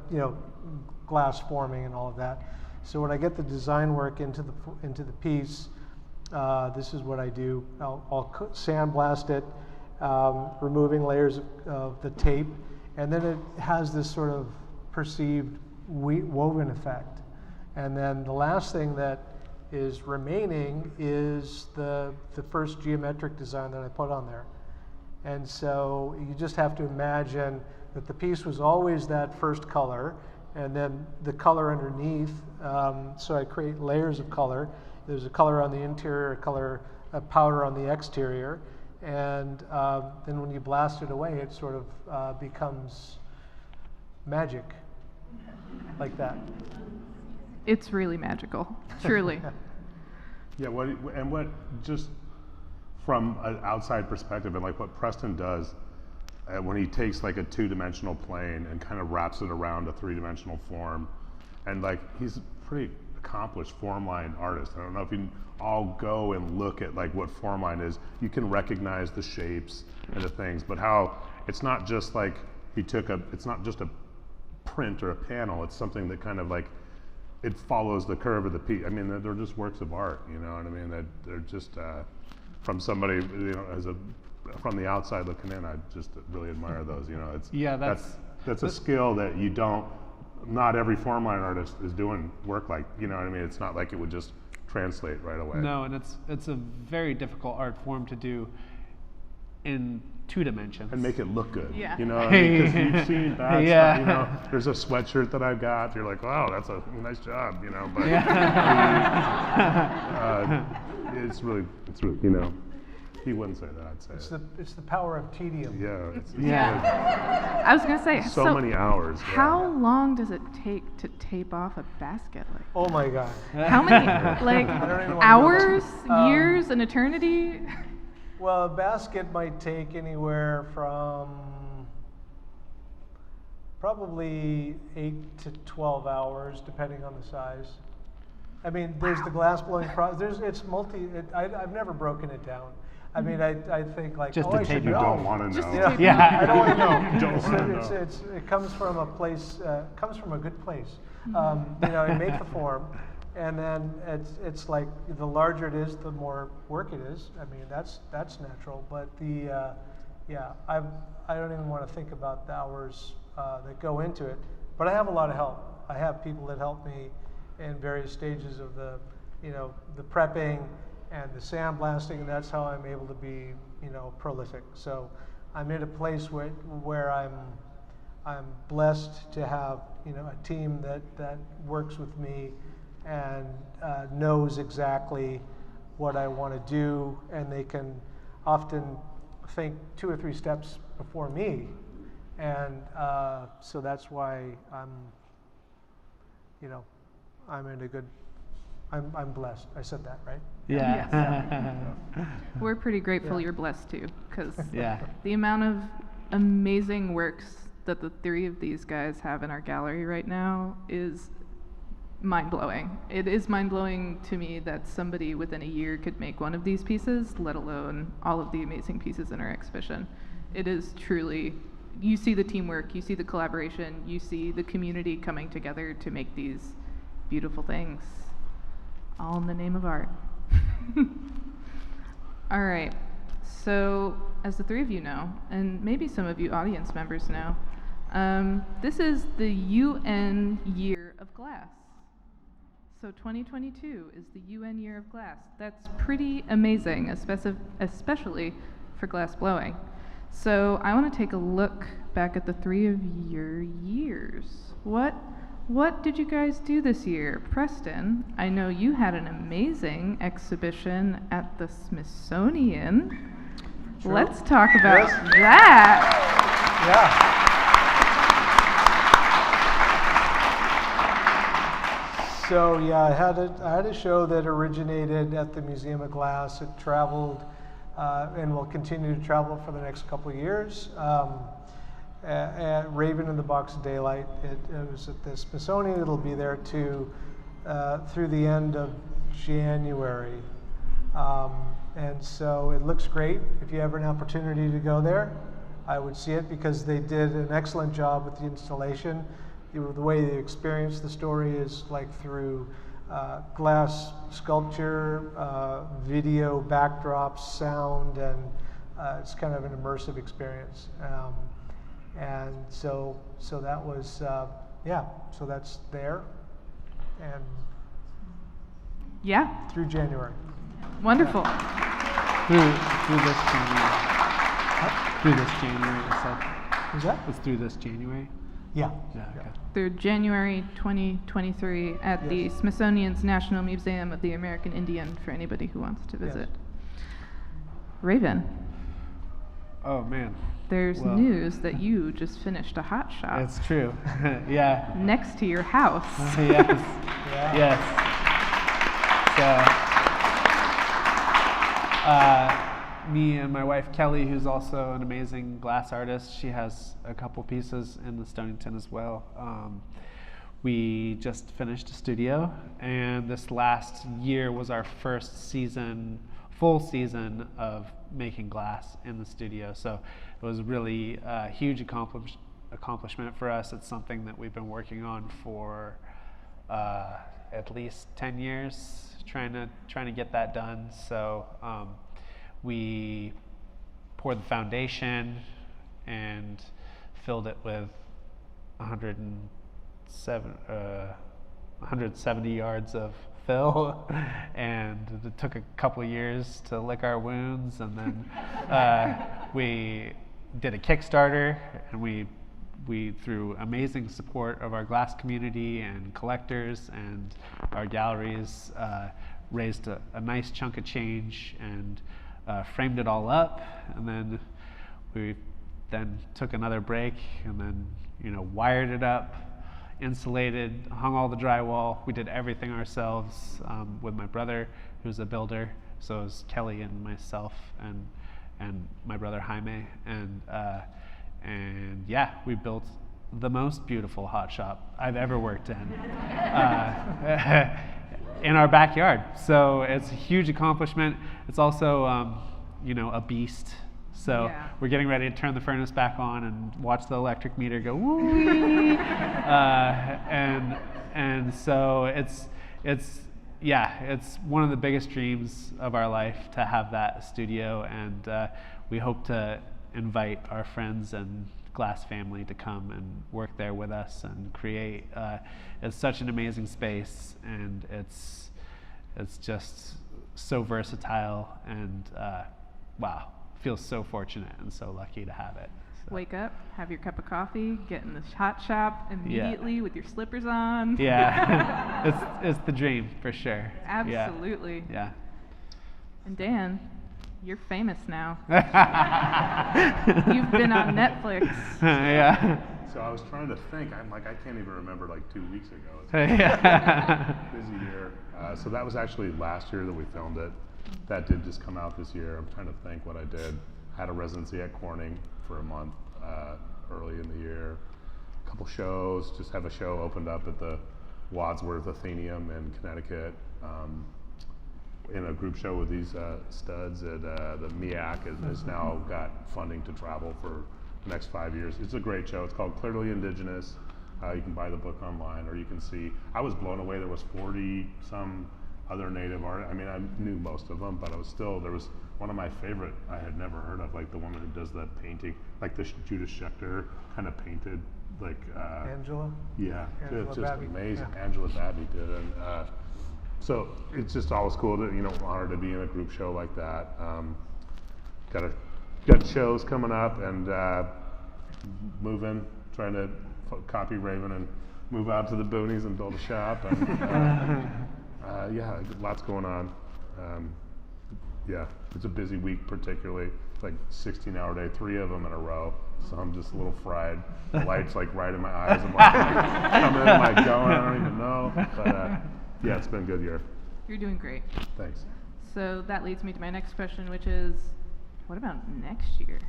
glass forming and all of that. So when I get the design work into the piece, this is what I do. I'll sandblast it, removing layers of the tape, and then it has this sort of perceived woven effect. And then the last thing that is remaining is the first geometric design that I put on there. And so you just have to imagine that the piece was always that first color, and then the color underneath. So I create layers of color. There's a color on the interior, a powder on the exterior, and then when you blast it away, it sort of becomes magic, like that. It's really magical, truly. Yeah, what just from an outside perspective, and like what Preston does, when he takes like a two-dimensional plane and kind of wraps it around a three-dimensional form, and like he's a pretty accomplished form line artist. I don't know if you can all go and look at like what form line is. You can recognize the shapes and the things, but how it's not just like it's not just a print or a panel. It's something that kind of like it follows the curve of the piece. I mean, they're just works of art. You know what I mean? They're just from somebody, you know, from the outside looking in. I just really admire those. You know, that's a skill that you don't. Not every form line artist is doing work like, you know what I mean? It's not like it would just translate right away. No, and it's a very difficult art form to do in 2 dimensions. And make it look good. Yeah. You know what I mean? Because you've seen that Yeah. stuff, you know. There's a sweatshirt that I've got. You're like, wow, that's a nice job, you know. But it's really, you know. He wouldn't say that. I'd say It's the power of tedium. yeah. It's I was gonna say, so many hours. Yeah. How long does it take to tape off a basket like Oh my God. How many, like, don't even wanna know hours, that. years, an eternity? Well, a basket might take anywhere from probably 8 to 12 hours, depending on the size. I mean, there's the glass blowing process. I've never broken it down. I mean, I think like, Just oh, the I should tape. You know. don't want to Just know. tape Yeah. I don't want to know. You don't want to know. It comes from a place, comes from a good place. You know, you make the form, and then it's like the larger it is, the more work it is. I mean, that's natural. But I don't even want to think about the hours that go into it. But I have a lot of help. I have people that help me in various stages of the prepping and the sandblasting, and that's how I'm able to be, prolific. So I'm in a place where I'm blessed to have, a team that works with me and knows exactly what I want to do, and they can often think 2 or 3 steps before me, and so that's why I'm blessed. I said that, right? Yeah. We're pretty grateful Yeah. you're blessed too, because Yeah. the amount of amazing works that the 3 of these guys have in our gallery right now is mind-blowing. It is mind-blowing to me that somebody within a year could make one of these pieces, let alone all of the amazing pieces in our exhibition. It is truly, you see the teamwork, you see the collaboration, you see the community coming together to make these beautiful things, all in the name of art. All right, so as the 3 of you know, and maybe some of you audience members know, this is the UN Year of Glass. So 2022 is the UN Year of Glass. That's pretty amazing, especially for glass blowing. So I want to take a look back at the 3 of your years. What did you guys do this year? Preston, I know you had an amazing exhibition at the Smithsonian. True. Let's talk about Yes. that. Yeah. So yeah, I had a show that originated at the Museum of Glass. It traveled and will continue to travel for the next couple of years. At Raven in the Box of Daylight. It was at the Smithsonian. It'll be there through the end of January. And so it looks great. If you have an opportunity to go there, I would see it because they did an excellent job with the installation. The way they experience the story is like through glass sculpture, video backdrops, sound, and it's kind of an immersive experience. And so that was, so that's there and Yeah, through January. wonderful. Through this January. Through this January, you said. Is that? It's through this January? Yeah. Yeah, okay. Through January 2023 at the Yes. Smithsonian's National Museum of the American Indian for anybody who wants to visit. Yes. Raven, Oh, man. there's Well. news that you just finished a hot shop It's true. Yeah. next to your house. Yes. Yeah. Yes. So, me and my wife Kelly, who's also an amazing glass artist, she has a couple pieces in the Stonington as well. We just finished a studio, and this last year was our first full season of making glass in the studio. So it was really a huge accomplishment for us. It's something that we've been working on for at least 10 years, trying to get that done. So we poured the foundation and filled it with 170 yards of fill, and it took a couple of years to lick our wounds, and then we did a Kickstarter, and we through amazing support of our glass community and collectors and our galleries, raised a nice chunk of change and framed it all up, and then we took another break, and then wired it up, insulated, hung all the drywall. We did everything ourselves with my brother, who's a builder. So it was Kelly and myself and my brother Jaime, and yeah, we built the most beautiful hot shop I've ever worked in in our backyard. So it's a huge accomplishment. It's also a beast. So Yeah. we're getting ready to turn the furnace back on and watch the electric meter go woo-wee. And so it's one of the biggest dreams of our life to have that studio, and we hope to invite our friends and glass family to come and work there with us and create. It's such an amazing space, and it's just so versatile, and wow, feels so fortunate and so lucky to have it. So. Wake up, have your cup of coffee, get in the hot shop immediately with your slippers on. Yeah, it's the dream for sure. Absolutely. Yeah. And Dan, you're famous now. You've been on Netflix. Yeah. So I was trying to think. I'm like, I can't even remember 2 weeks ago. It's Yeah. a busy year. So that was actually last year that we filmed it. That did just come out this year. I'm trying to think what I did. I had a residency at Corning for a month early in the year. A couple shows. Just have a show opened up at the Wadsworth Athenaeum in Connecticut. In a group show with these studs at the MEAC has now got funding to travel for the next 5 years. It's a great show. It's called Clearly Indigenous. You can buy the book online, or you can see. I was blown away. There was 40 some other native art. I mean, I knew most of them, but there was one of my favorite I had never heard of, the woman who does the painting, the Judith Schechter kind of painted, Angela? Yeah, Angela it's just Babby, amazing. yeah. Angela Babby did it. So it's just always cool to, honored to be in a group show like that. Got shows coming up, and moving, trying to copy Raven and move out to the boonies and build a shop. And yeah, lots going on. Yeah, it's a busy week, particularly. It's 16-hour day, 3 of them in a row. So I'm just a little fried. The light's right in my eyes. I'm coming in, am I going? I don't even know. But yeah, it's been a good year. You're doing great. Thanks. So that leads me to my next question, which is, what about next year?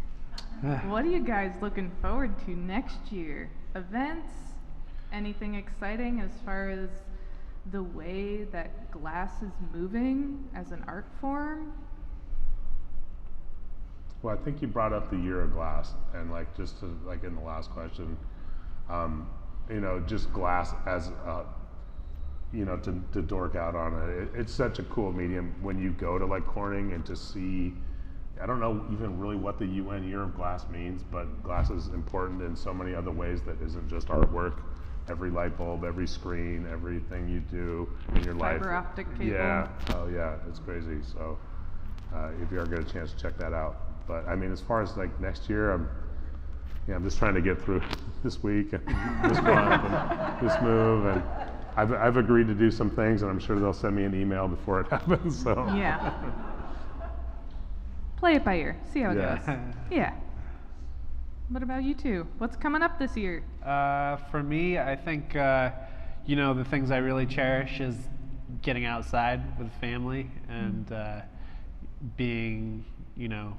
What are you guys looking forward to next year? Events? Anything exciting as far as the way that glass is moving as an art form? Well, I think you brought up the year of glass, and just to, in the last question, just glass as to dork out on it. It's such a cool medium when you go to Corning and to see. I don't know even really what the UN Year of Glass means, but glass is important in so many other ways that isn't just artwork. Every light bulb, every screen, everything you do in your life. Fiber optic cable. Yeah, oh yeah, it's crazy. So if you ever get a chance to check that out. But I mean, as far as next year, I'm just trying to get through this week and this month and this move, and I've agreed to do some things, and I'm sure they'll send me an email before it happens. So Yeah. Play it by ear. See how it goes. Yeah. What about you two? What's coming up this year? For me, I think the things I really cherish is getting outside with family and being you know,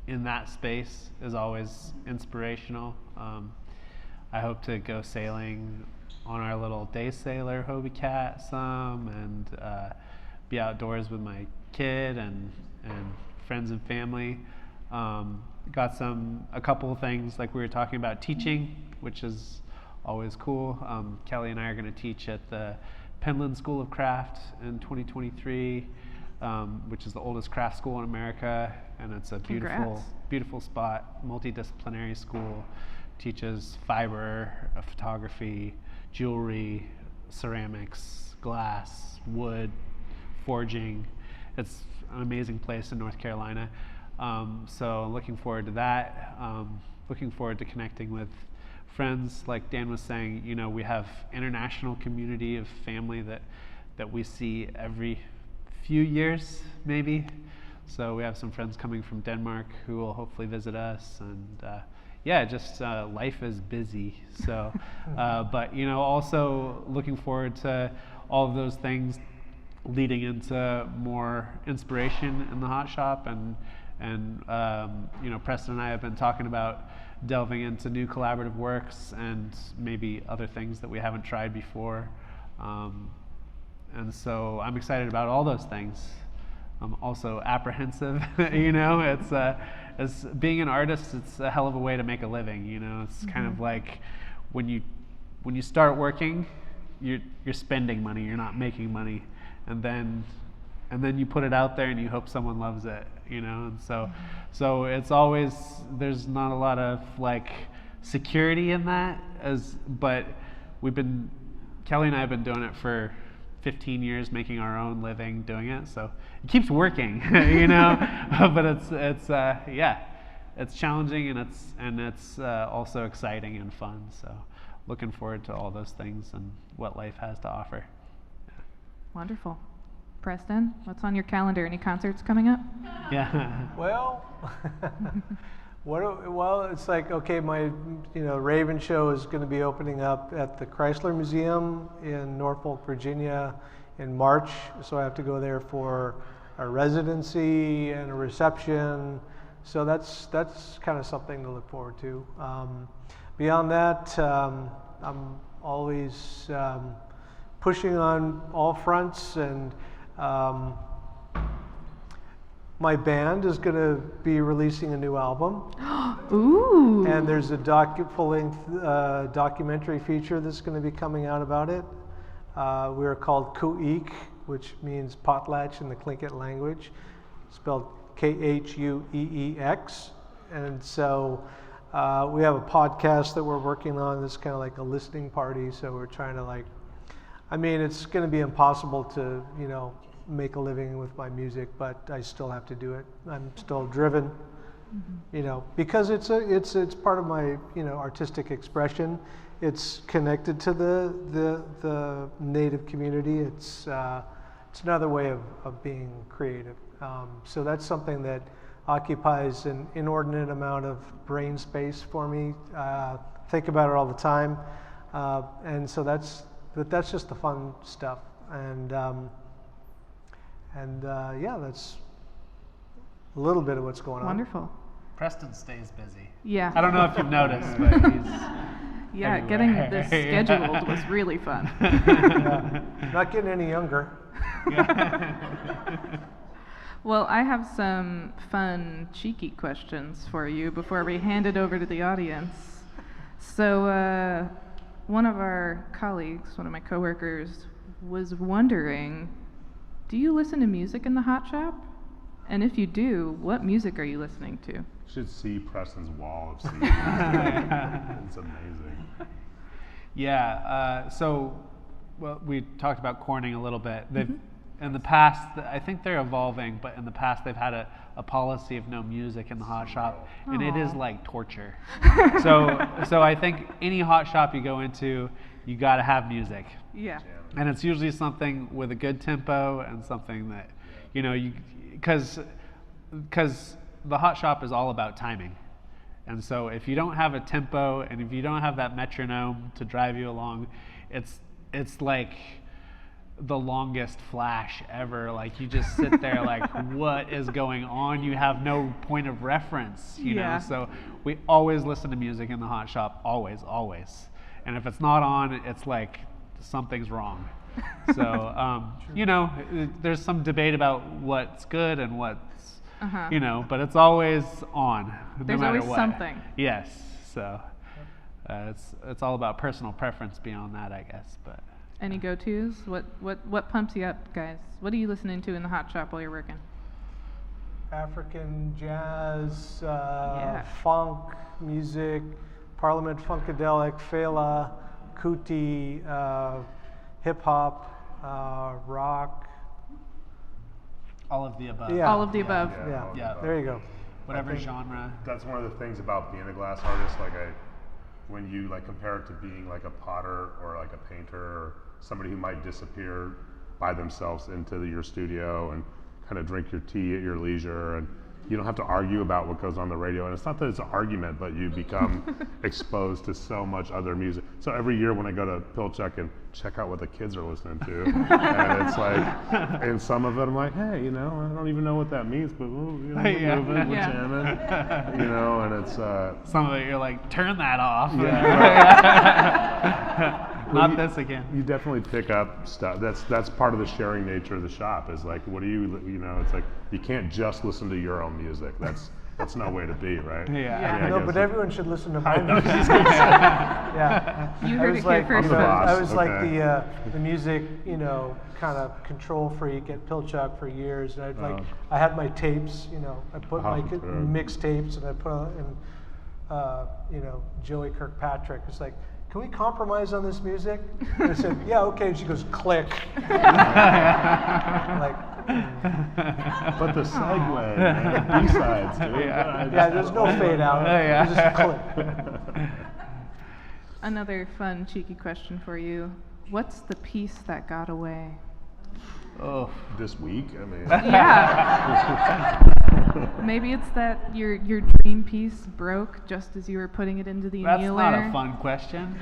in that space is always inspirational. I hope to go sailing on our little day sailor Hobie Cat some, and be outdoors with my kid and friends and family. Got a couple of things, like we were talking about teaching, which is always cool. Kelly and I are going to teach at the Penland School of Craft in 2023, which is the oldest craft school in America, and it's a beautiful spot, multidisciplinary school. Teaches fiber, photography, jewelry, ceramics, glass, wood, forging. It's an amazing place in North Carolina. So looking forward to that. Looking forward to connecting with friends. Like Dan was saying, you know, we have international community of family that we see every few years, maybe. So we have some friends coming from Denmark who will hopefully visit us, and yeah, just life is busy. So, but you know, also looking forward to all of those things leading into more inspiration in the hot shop, and you know, Preston and I have been talking about delving into new collaborative works and maybe other things that we haven't tried before. And so I'm excited about all those things. I'm also apprehensive. You know, as being an artist, it's a hell of a way to make a living. You know, it's kind of like when you start working, you're spending money, you're not making money, and then you put it out there and you hope someone loves it. You know, and so it's always, there's not a lot of like security in that, but Kelly and I have been doing it for 15 years, making our own living doing it, so it keeps working. You know, but it's challenging, and it's also exciting and fun. So looking forward to all those things and what life has to offer. Wonderful. Preston, what's on your calendar? Any concerts coming up? Yeah. Well, well, it's like, okay, my Raven show is going to be opening up at the Chrysler Museum in Norfolk, Virginia in March, so I have to go there for a residency and a reception. So that's kind of something to look forward to. Beyond that, I'm always pushing on all fronts, and my band is going to be releasing a new album. Ooh. And there's a full-length documentary feature that's going to be coming out about it. We're called Kuik, which means potlatch in the Tlingit language, spelled Khueex. And so we have a podcast that we're working on that's kind of like a listening party. So we're trying to it's going to be impossible to, make a living with my music, but I still have to do it. I'm still driven, because it's part of my, artistic expression. It's connected to the Native community. It's another way of being creative. So that's something that occupies an inordinate amount of brain space for me. Think about it all the time, and so that's just the fun stuff. And yeah, that's a little bit of what's going on. Wonderful. Preston stays busy. Yeah. I don't know if you've noticed, but he's yeah, everywhere. getting this scheduled was really fun. Yeah. Not getting any younger. Well, I have some fun, cheeky questions for you before we hand it over to the audience. So, one of our colleagues, one of my coworkers, was wondering, do you listen to music in the hot shop? And if you do, what music are you listening to? You should see Preston's wall of CDs. It's amazing. Yeah. Well, we talked about Corning a little bit. In the past, I think they're evolving, but in the past they've had a policy of no music in the hot shop, and it is like torture. So I think any hot shop you go into, you got to have music. Yeah. And it's usually something with a good tempo and something that, because the hot shop is all about timing. And so if you don't have a tempo and if you don't have that metronome to drive you along, it's like the longest flash ever. Like you just sit there like, what is going on? You have no point of reference, you know? So we always listen to music in the hot shop, always. And if it's not on, it's like something's wrong. So, you know, there's some debate about what's good and what's, you know, but it's always on, There's no matter always what. something. Yes, so it's all about personal preference beyond that, I guess. But Any go-tos? What pumps you up, guys? What are you listening to in the hot shop while you're working? African jazz, funk music, Parliament Funkadelic, Fela, Kuti, hip hop, rock. all of the above. Yeah. All of the above. Yeah. Yeah. There you go. Whatever genre. That's one of the things about being a glass artist. Like when you like compare it to being like a potter or like a painter or somebody who might disappear by themselves into your studio and kind of drink your tea at your leisure, and you don't have to argue about what goes on the radio. And it's not that it's an argument, but you become exposed to so much other music. So every year when I go to Pilchuck and check out what the kids are listening to, and it's like, and some of it I'm like, hey, you know, I don't even know what that means, but ooh, you know, we're moving, we're jamming, you know, and it's Some of it you're like, turn that off. Well, Not this again. You definitely pick up stuff. That's part of the sharing nature of the shop. Is like, what do you know? It's like you can't just listen to your own music. That's no way to be, right? Yeah. I mean, I No, guess but it- everyone should listen to my music. Yeah. You I heard was it like, here first. I'm the boss. I was like Okay. the music, you know, kind of control freak at Pilchuck for years, and Oh. I had my tapes, you know, I put my Oh, good. mix tapes, and I put on, and you know, Joey Kirkpatrick was like, can we compromise on this music? And I said, yeah, okay. And she goes, click. Like, But the segue, man, B-sides, dude. yeah, there's no fade out. Yeah. It's just click. Another fun, cheeky question for you. What's the piece that got away? Oh. This week, I mean, Yeah. Maybe it's that your dream piece broke just as you were putting it into the That's annealer. not a fun question.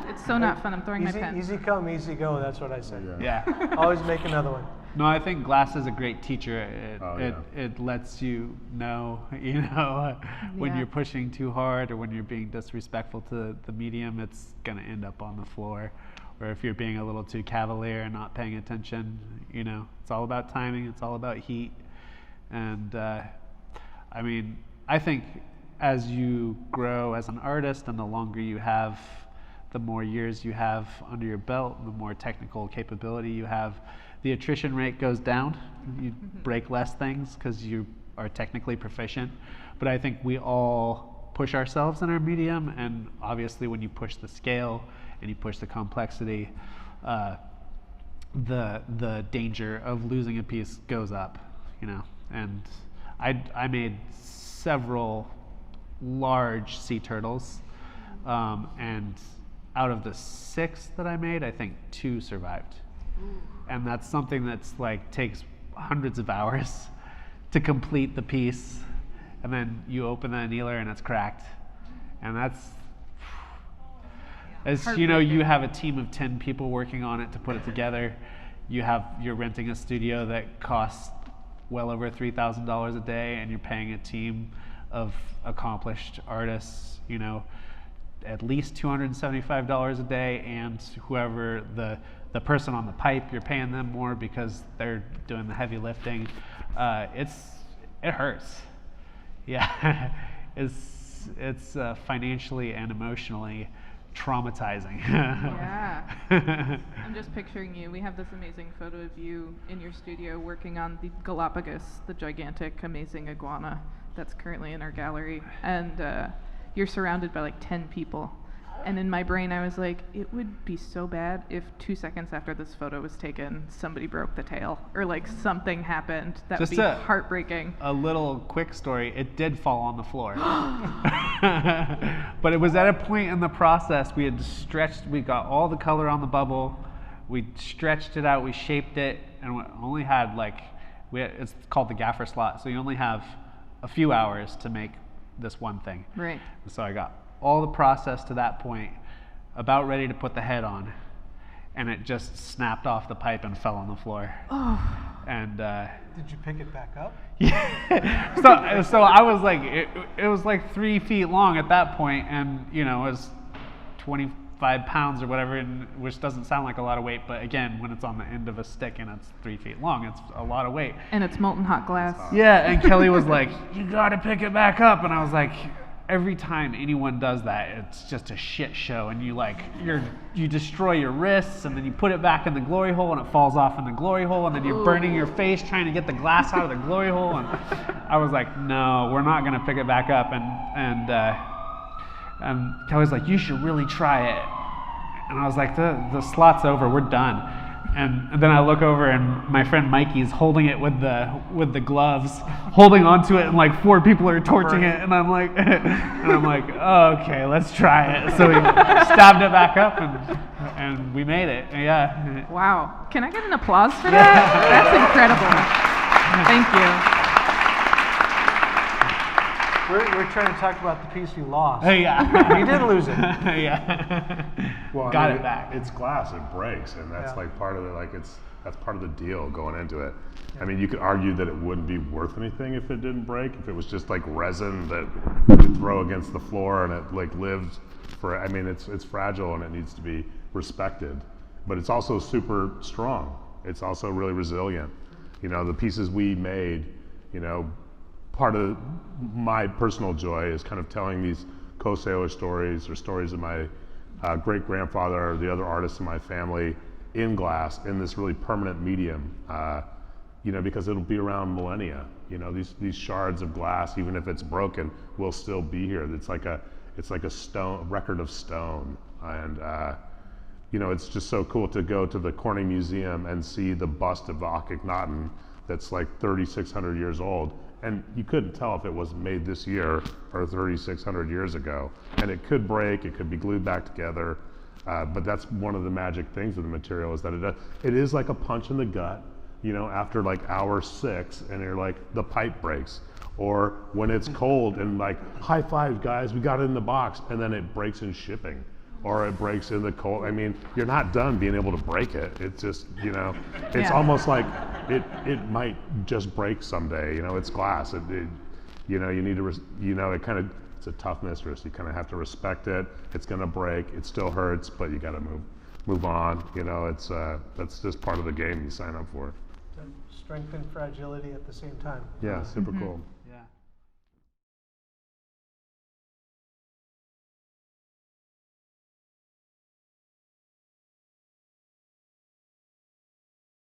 It's so not fun. I'm throwing my pen. Easy come, easy go. That's what I said. Yeah. Always make another one. No, I think glass is a great teacher. It lets you know, when Yeah. you're pushing too hard or when you're being disrespectful to the medium, it's gonna end up on the floor. Or if you're being a little too cavalier and not paying attention, it's all about timing. It's all about heat. And I mean, I think as you grow as an artist and the longer you have, the more years you have under your belt, the more technical capability you have, the attrition rate goes down. You break less things because you are technically proficient. But I think we all push ourselves in our medium, and obviously when you push the scale and you push the complexity, the danger of losing a piece goes up, And I made several large sea turtles, and out of the 6 that I made, I think 2 survived. And that's something that's like takes hundreds of hours to complete the piece, and then you open the annealer and it's cracked, and you have a team of 10 people working on it to put it together. You're renting a studio that costs well over $3,000 a day, and you're paying a team of accomplished artists, at least $275 a day, and whoever the person on the pipe, you're paying them more because they're doing the heavy lifting. It hurts. Yeah, it's financially and emotionally traumatizing. Yeah. I'm just picturing you. We have this amazing photo of you in your studio working on the Galapagos, the gigantic, amazing iguana that's currently in our gallery. And you're surrounded by like 10 people. And in my brain, I was like, it would be so bad if 2 seconds after this photo was taken, somebody broke the tail or like something happened. That would be heartbreaking. A little quick story. It did fall on the floor. But it was at a point in the process we got all the color on the bubble. We stretched it out, we shaped it, and we only had it's called the gaffer slot. So you only have a few hours to make this one thing. Right. So I got all the process to that point, about ready to put the head on, and it just snapped off the pipe and fell on the floor. Oh. And Did you pick it back up? yeah, so I was like, it was like 3 feet long at that point, and you know, it was 25 pounds or whatever, which doesn't sound like a lot of weight, but again, when it's on the end of a stick and it's 3 feet long, it's a lot of weight. And it's molten hot glass. Yeah, and Kelly was like, you gotta pick it back up, and I was like, every time anyone does that, it's just a shit show, and you destroy your wrists, and then you put it back in the glory hole, and it falls off in the glory hole, and then you're burning your face trying to get the glass out of the glory hole. And I was like, no, we're not gonna pick it back up. And Kelly's like, you should really try it. And I was like, the slot's over, we're done. And then I look over, and my friend Mikey's holding it with the gloves, holding onto it, and like 4 people are torching it, and I'm like, oh, okay, let's try it. So we stabbed it back up, and we made it. Yeah. Wow. Can I get an applause for that? That's incredible. Thank you. We're trying to talk about the piece you lost. Yeah. You did lose it. Yeah. Well, Got it back. It's glass, it breaks, and that's like part of it. Like that's part of the deal going into it. I mean, you could argue that it wouldn't be worth anything if it didn't break. If it was just like resin that you could throw against the floor and it like lives for. I mean, it's fragile and it needs to be respected. But it's also super strong. It's also really resilient. You know, the pieces we made. You know, part of my personal joy is kind of telling these co-sailor stories or stories of my great-grandfather or the other artists in my family in glass in this really permanent medium, you know, because it'll be around millennia. You know, these shards of glass, even if it's broken, will still be here. It's like a stone record of stone, and you know, it's just so cool to go to the Corning Museum and see the bust of Akhenaten that's like 3,600 years old. And you couldn't tell if it was made this year or 3,600 years ago. And it could break, it could be glued back together. But that's one of the magic things of the material is that it is like a punch in the gut, you know, after like hour 6, and you're like, the pipe breaks. Or when it's cold and like, high five guys, we got it in the box, and then it breaks in shipping. Or it breaks in the cold. I mean, you're not done being able to break it. It's just, you know, it's almost like it might just break someday. You know, it's glass. You know, you need to, you know, it's a tough mistress. You kind of have to respect it. It's gonna break. It still hurts, but you got to move on. You know, that's just part of the game you sign up for. Strength and fragility at the same time. Yeah, super cool.